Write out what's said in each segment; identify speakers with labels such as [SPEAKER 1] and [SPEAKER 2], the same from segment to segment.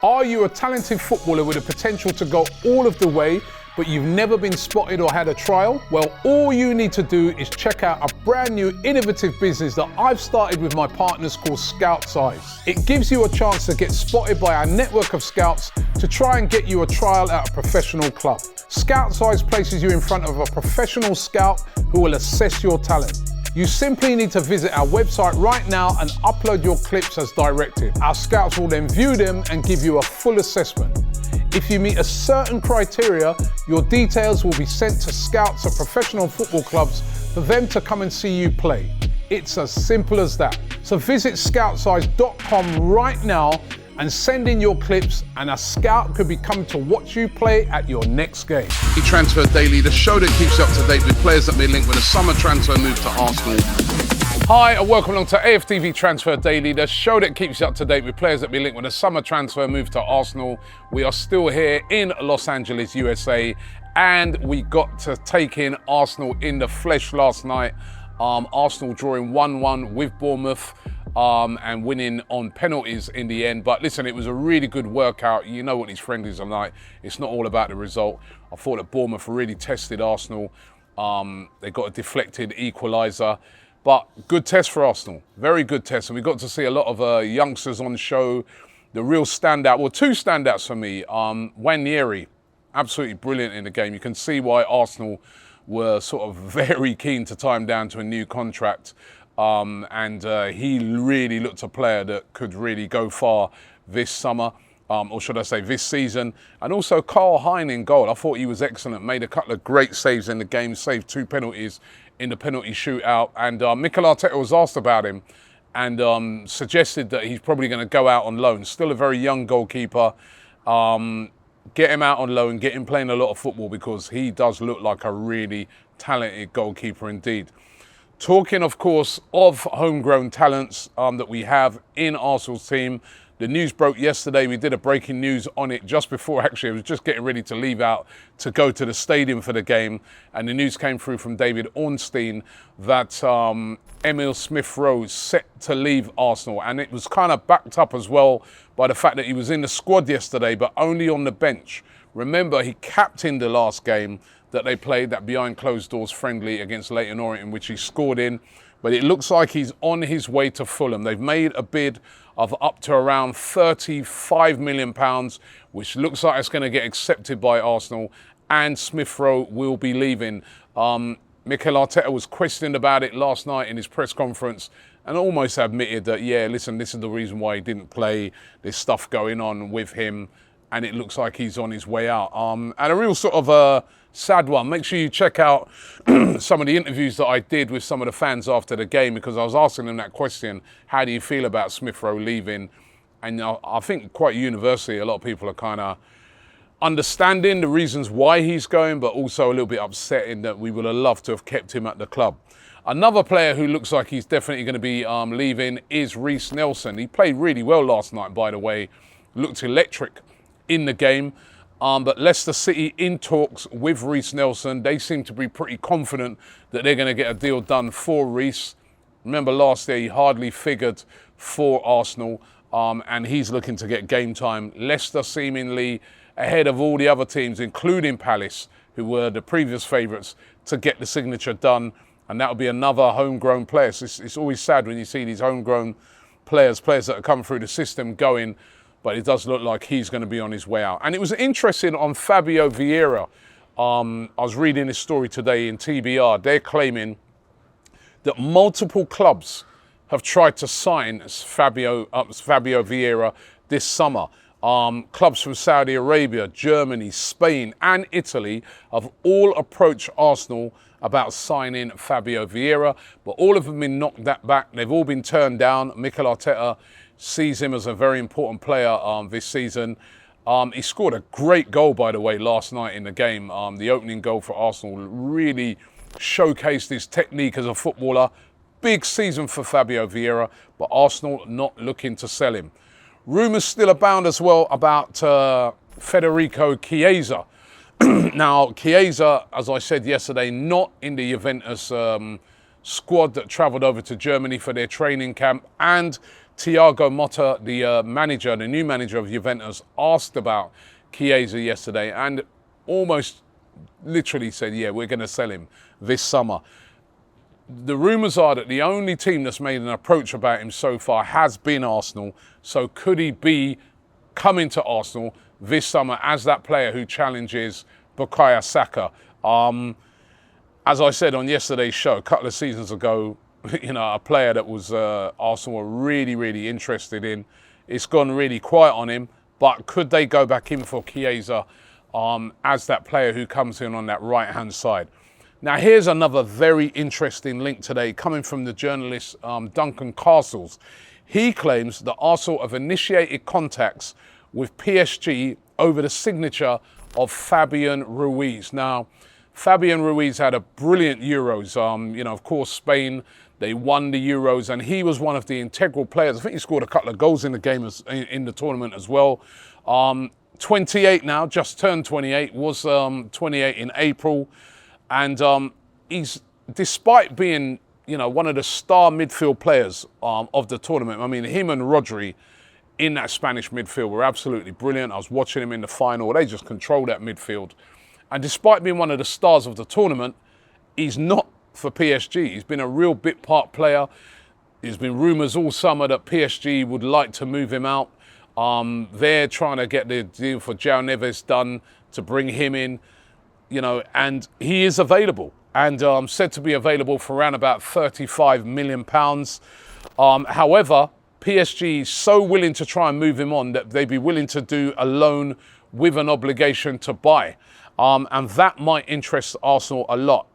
[SPEAKER 1] Are you a talented footballer with the potential to go all of the way, but you've never been spotted or had a trial? Well, all you need to do is check out a brand new innovative business that I've started with my partners called Scout Size. It gives you a chance to get spotted by our network of scouts to try and get you a trial at a professional club. Scout Size places you in front of a professional scout who will assess your talent. You simply need to visit our website right now and upload your clips as directed. Our scouts will then view them and give you a full assessment. If you meet a certain criteria, your details will be sent to scouts at professional football clubs for them to come and see you play. It's as simple as that. So visit scoutsize.com right now and send in your clips, and a scout could be coming to watch you play at your next game.
[SPEAKER 2] Transfer Daily, the show that keeps you up to date with players that have been linked with a summer transfer move to Arsenal.
[SPEAKER 1] Hi and welcome along to AFTV Transfer Daily, the show that keeps you up to date with players that have been linked with a summer transfer move to Arsenal. We are still here in Los Angeles, USA, and we got to take in Arsenal in the flesh last night. Arsenal drawing 1-1 with Bournemouth. And winning on penalties in the end. But listen, it was a really good workout. You know what these friendlies are like. It's not all about the result. I thought that Bournemouth really tested Arsenal. They got a deflected equaliser. But good test for Arsenal. Very good test. And we got to see a lot of youngsters on the show. The real standout, well, two standouts for me. Millier, absolutely brilliant in the game. You can see why Arsenal were sort of very keen to tie him down to a new contract. And he really looked a player that could really go far this summer, or should I say this season. And also Carl Hein in goal. I thought he was excellent, made a couple of great saves in the game, saved 2 penalties in the penalty shootout. And Mikel Arteta was asked about him and suggested that he's probably going to go out on loan. Still a very young goalkeeper. Get him out on loan, get him playing a lot of football because he does look like a really talented goalkeeper indeed. Talking, of course, of homegrown talents that we have in Arsenal's team. The news broke yesterday. We did a breaking news on it just before, actually. I was just getting ready to leave out to go to the stadium for the game. And the news came through from David Ornstein that Emile Smith-Rowe is set to leave Arsenal. And it was kind of backed up as well by the fact that he was in the squad yesterday, but only on the bench. Remember, he captained the last game that they played, that behind closed doors friendly against Leyton Orient, in which he scored in. But it looks like he's on his way to Fulham. They've made a bid of up to around £35 million, which looks like it's going to get accepted by Arsenal, and Smith-Rowe will be leaving. Mikel Arteta was questioned about it last night in his press conference and almost admitted that, yeah, listen, this is the reason why he didn't play. There's stuff going on with him, and it looks like he's on his way out. And a real sort of sad one. Make sure you check out some of the interviews that I did with some of the fans after the game, because I was asking them that question, how do you feel about Smith-Rowe leaving? And I think quite universally, a lot of people are kind of understanding the reasons why he's going, but also a little bit upset in that we would have loved to have kept him at the club. Another player who looks like he's definitely going to be leaving is Reiss Nelson. He played really well last night, by the way. Looked electric in the game. But Leicester City in talks with Reiss Nelson. They seem to be pretty confident that they're going to get a deal done for Reiss. Remember last year he hardly figured for Arsenal, and he's looking to get game time. Leicester seemingly ahead of all the other teams, including Palace, who were the previous favourites, to get the signature done. And that will be another homegrown player. So it's always sad when you see these homegrown players that have come through the system going, but it does look like he's going to be on his way out. And it was interesting on Fabio Viera. I was reading this story today in TBR. They're claiming that multiple clubs have tried to sign Fabio Viera this summer. Clubs from Saudi Arabia, Germany, Spain and Italy have all approached Arsenal about signing Fabio Viera, but all of them have been knocked back. They've all been turned down. Mikel Arteta sees him as a very important player this season. He scored a great goal, by the way, last night in the game. The opening goal for Arsenal really showcased his technique as a footballer. Big season for Fabio Viera, but Arsenal not looking to sell him. Rumours still abound as well about Federico Chiesa. Now, Chiesa, as I said yesterday, not in the Juventus squad that travelled over to Germany for their training camp, and Thiago Motta, the manager, the new manager of Juventus, asked about Chiesa yesterday and almost literally said, yeah, we're going to sell him this summer. The rumours are that the only team that's made an approach about him so far has been Arsenal. So could he be coming to Arsenal this summer as that player who challenges Bukayo Saka? As I said on yesterday's show, a couple of seasons ago, a player that was Arsenal were really, really interested in. It's gone really quiet on him, but could they go back in for Chiesa as that player who comes in on that right-hand side? Now, here's another very interesting link today coming from the journalist Duncan Castles. He claims that Arsenal have initiated contacts with PSG over the signature of Fabian Ruiz. Now, Fabian Ruiz had a brilliant Euros. Of course, Spain, they won the Euros, and he was one of the integral players. I think he scored a couple of goals in the game in the tournament as well. 28 now, just turned 28, was 28 in April. And he's, despite being, one of the star midfield players of the tournament, I mean, him and Rodri in that Spanish midfield were absolutely brilliant. I was watching him in the final. They just controlled that midfield. And despite being one of the stars of the tournament, he's not for PSG. He's been a real bit part player. There's been rumours all summer that PSG would like to move him out. They're trying to get the deal for João Neves done to bring him in, and he is available and said to be available for around about £35 million. However, PSG is so willing to try and move him on that they'd be willing to do a loan with an obligation to buy. And that might interest Arsenal a lot.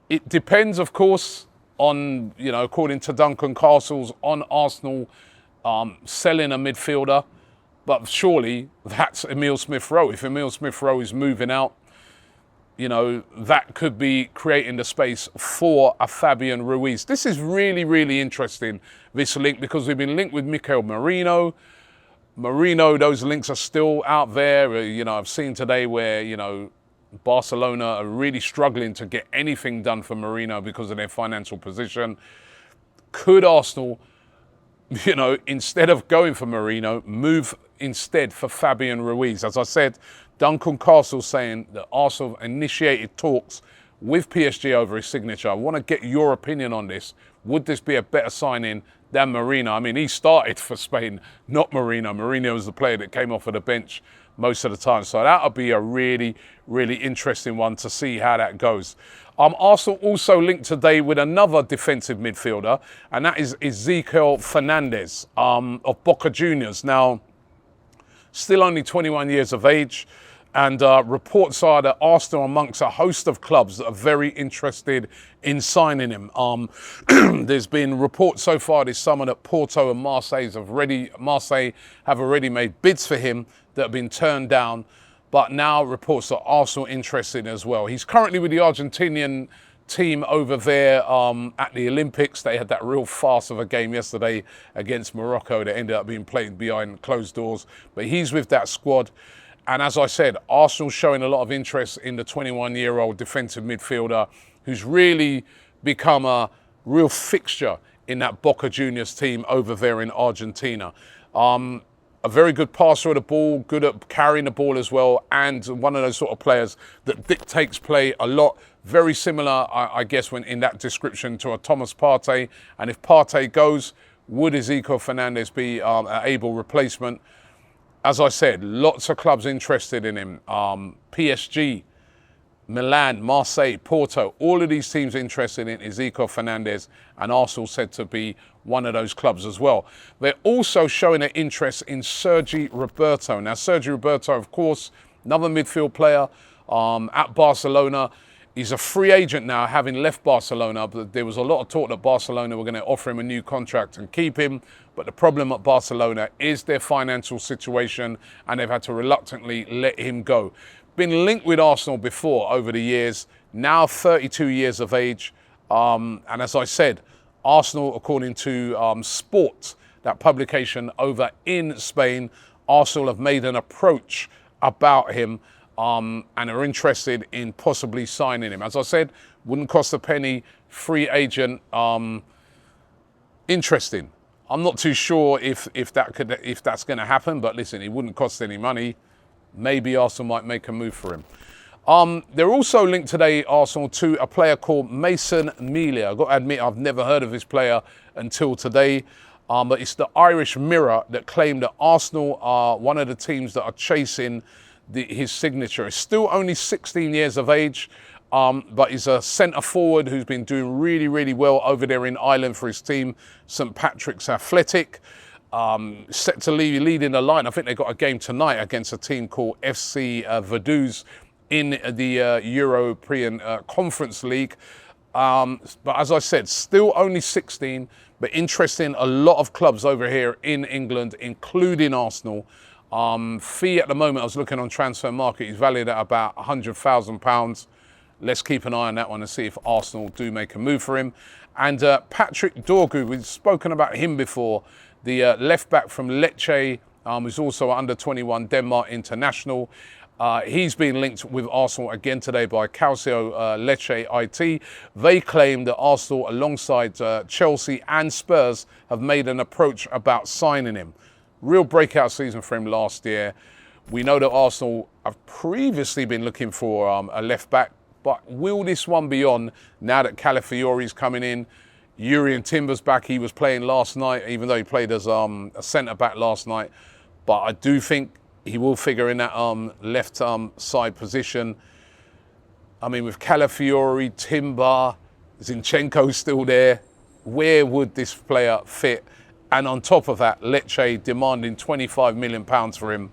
[SPEAKER 1] It depends, of course, on, according to Duncan Castles, on Arsenal selling a midfielder. But surely that's Emile Smith-Rowe. If Emile Smith-Rowe is moving out, that could be creating the space for a Fabian Ruiz. This is really, really interesting, this link, because we've been linked with Mikel Merino. Those links are still out there. I've seen today where, Barcelona are really struggling to get anything done for Merino because of their financial position. Could Arsenal, instead of going for Merino, move instead for Fabian Ruiz? As I said, Duncan Castle saying that Arsenal initiated talks with PSG over his signature. I want to get your opinion on this. Would this be a better signing than Merino? I mean, he started for Spain, not Merino. Merino was the player that came off of the bench most of the time. So that'll be a really, really interesting one to see how that goes. Arsenal also linked today with another defensive midfielder, and that is Ezequiel Fernández of Boca Juniors. Now, still only 21 years of age, and reports are that Arsenal are amongst a host of clubs that are very interested in signing him. There's been reports so far this summer that Porto and Marseille have already made bids for him that have been turned down, but now reports that Arsenal are interested as well. He's currently with the Argentinian team over there at the Olympics. They had that real farce of a game yesterday against Morocco that ended up being played behind closed doors, but he's with that squad. And as I said, Arsenal showing a lot of interest in the 21-year-old defensive midfielder who's really become a real fixture in that Boca Juniors team over there in Argentina. A very good passer of the ball, good at carrying the ball as well, and one of those sort of players that dictates play a lot. Very similar, I guess, when in that description to a Thomas Partey. And if Partey goes, would Ezequiel Fernández be an able replacement? As I said, lots of clubs interested in him. PSG, Milan, Marseille, Porto, all of these teams interested in Ezequiel Fernández, and Arsenal said to be one of those clubs as well. They're also showing an interest in Sergi Roberto. Now, Sergi Roberto, of course, another midfield player at Barcelona. He's a free agent now, having left Barcelona, but there was a lot of talk that Barcelona were going to offer him a new contract and keep him. But the problem at Barcelona is their financial situation, and they've had to reluctantly let him go. Been linked with Arsenal before over the years, now 32 years of age. And as I said, Arsenal, according to Sport, that publication over in Spain, Arsenal have made an approach about him and are interested in possibly signing him. As I said, wouldn't cost a penny, free agent, interesting. I'm not too sure if that's going to happen, but listen, it wouldn't cost any money. Maybe Arsenal might make a move for him. They're also linked today, Arsenal, to a player called Mason Millier. I've got to admit, I've never heard of this player until today. But it's the Irish Mirror that claimed that Arsenal are one of the teams that are chasing his signature. He's still only 16 years of age, but he's a centre forward who's been doing really, really well over there in Ireland for his team, St Patrick's Athletic. Set to lead in the line. I think they've got a game tonight against a team called FC Vaduz in the European Conference League. But as I said, still only 16, but interesting. A lot of clubs over here in England, including Arsenal. Fee at the moment, I was looking on Transfer Market, he's valued at about £100,000. Let's keep an eye on that one and see if Arsenal do make a move for him. And Patrick Dorgu, we've spoken about him before, the left back from Lecce, who's also under 21 Denmark international. He's been linked with Arsenal again today by Calcio Lecce IT. They claim that Arsenal, alongside Chelsea and Spurs, have made an approach about signing him. Real breakout season for him last year. We know that Arsenal have previously been looking for a left back, but will this one be on now that Calafiori's coming in? Jurriën Timber's back. He was playing last night, even though he played as a centre back last night. But I do think he will figure in that left side position. I mean, with Calafiori, Timber, Zinchenko still there, where would this player fit? And on top of that, Lecce demanding £25 million for him.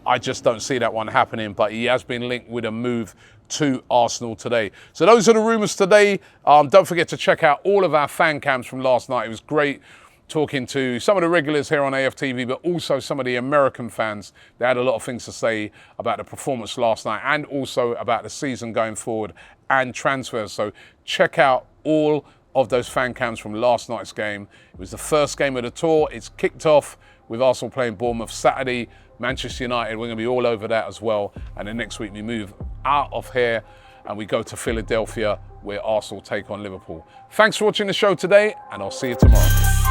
[SPEAKER 1] I just don't see that one happening, but he has been linked with a move to Arsenal today. So those are the rumours today. Don't forget to check out all of our fan cams from last night. It was great talking to some of the regulars here on AFTV, but also some of the American fans. They had a lot of things to say about the performance last night and also about the season going forward and transfers. So check out all of those fan cams from last night's game. It was the first game of the tour. It's kicked off with Arsenal playing Bournemouth Saturday. Manchester United, we're going to be all over that as well. And then next week we move out of here and we go to Philadelphia, where Arsenal take on Liverpool. Thanks for watching the show today, and I'll see you tomorrow.